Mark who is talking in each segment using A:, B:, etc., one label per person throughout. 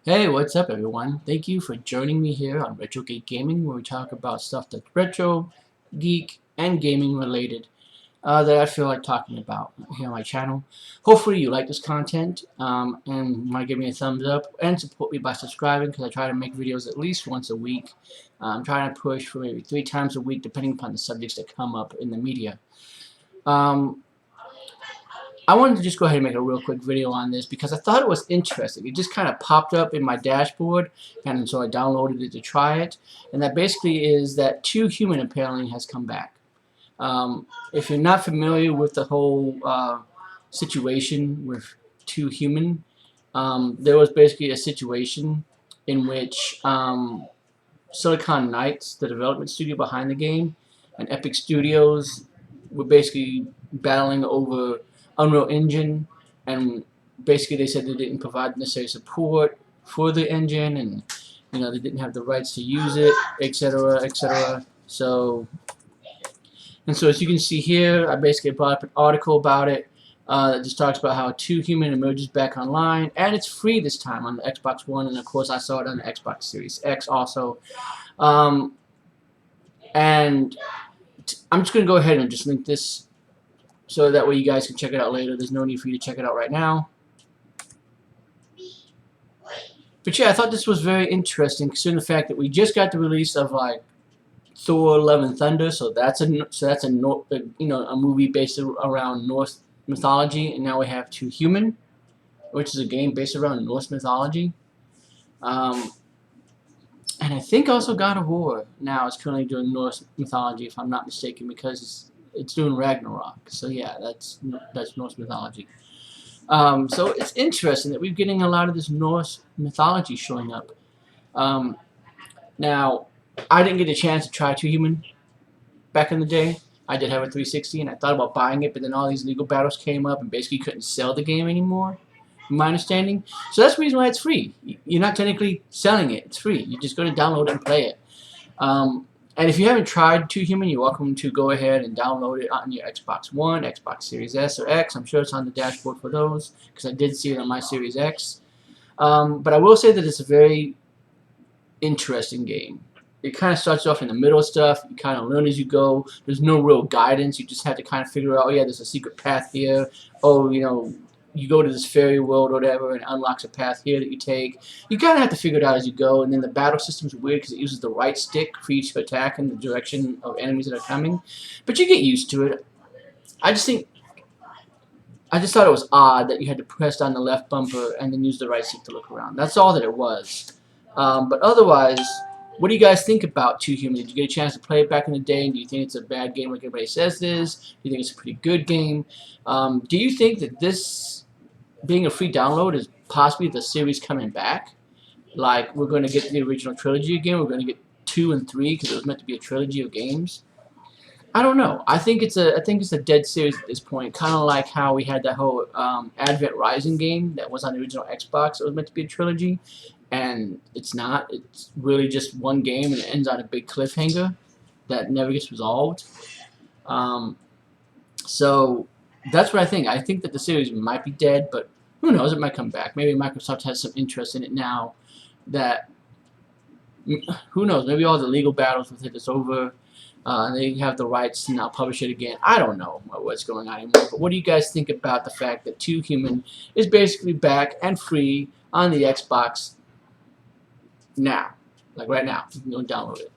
A: Hey, what's up everyone? Thank you for joining me here on Retro Geek Gaming, where we talk about stuff that's retro, geek, and gaming related that I feel like talking about here on my channel. Hopefully you like this content and might give me a thumbs up and support me by subscribing, because I try to make videos at least once a week. I'm trying to push for maybe 3 times a week depending upon the subjects that come up in the media. I wanted to just go ahead and make a real quick video on this because I thought it was interesting. It just kind of popped up in my dashboard, and so I downloaded it to try it. And that basically is that Too Human apparently has come back. If you're not familiar with the whole situation with Too Human, there was basically a situation in which Silicon Knights, the development studio behind the game, and Epic Studios were basically battling over Unreal Engine, and basically they said they didn't provide necessary support for the engine, and they didn't have the rights to use it, etc., etc. So as you can see here, I basically brought up an article about it that just talks about how Too Human emerges back online, and it's free this time on the Xbox One, and of course I saw it on the Xbox Series X also. And I'm just going to go ahead and just link this so that way you guys can check it out later. There's no need for you to check it out right now. But yeah, I thought this was very interesting, considering the fact that we just got the release of like Thor: Love and Thunder, so that's a movie based around Norse mythology, and now we have Too Human, which is a game based around Norse mythology. And I think also God of War now is currently doing Norse mythology, if I'm not mistaken, because it's doing Ragnarok. So yeah, that's Norse mythology. So it's interesting that we're getting a lot of this Norse mythology showing up. Now, I didn't get a chance to try Too Human back in the day. I did have a 360, and I thought about buying it, but then all these legal battles came up, and basically couldn't sell the game anymore, from my understanding. So that's the reason why it's free. You're not technically selling it. It's free. You just go to download it and play it. And if you haven't tried Too Human, you're welcome to go ahead and download it on your Xbox One, Xbox Series S or X. I'm sure it's on the dashboard for those, because I did see it on my Series X. But I will say that it's a very interesting game. It kind of starts off in the middle of stuff. You kind of learn as you go. There's no real guidance. You just have to kind of figure out, oh yeah, there's a secret path here. Oh, you go to this fairy world or whatever, and it unlocks a path here that you take. You kind of have to figure it out as you go, and then the battle system's weird because it uses the right stick for you to attack in the direction of enemies that are coming. But you get used to it. I just thought it was odd that you had to press down the left bumper and then use the right stick to look around. That's all that it was. But otherwise, what do you guys think about Too Human? Did you get a chance to play it back in the day, and do you think it's a bad game like everybody says it is? Do you think it's a pretty good game? Do you think that this being a free download is possibly the series coming back? Like, we're going to get the original trilogy again. We're going to get 2 and 3 because it was meant to be a trilogy of games. I don't know. I think it's a dead series at this point. Kind of like how we had that whole Advent Rising game that was on the original Xbox. It was meant to be a trilogy, and it's not. It's really just one game, and it ends on a big cliffhanger that never gets resolved. So that's what I think. I think that the series might be dead, but who knows? It might come back. Maybe Microsoft has some interest in it now. That, who knows? Maybe all the legal battles with it is over. And they have the rights to now publish it again. I don't know what's going on anymore. But what do you guys think about the fact that Too Human is basically back and free on the Xbox now? Like right now. You can go download it.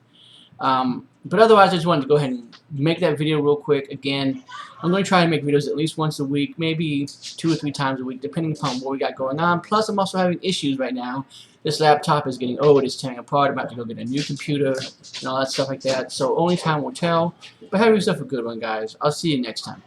A: But otherwise, I just wanted to go ahead and make that video real quick. Again, I'm going to try and make videos at least once a week, maybe 2 or 3 times a week, depending upon what we got going on. Plus, I'm also having issues right now. This laptop is getting old, it's tearing apart. I'm about to go get a new computer and all that stuff like that. So only time will tell. But have yourself a good one, guys. I'll see you next time.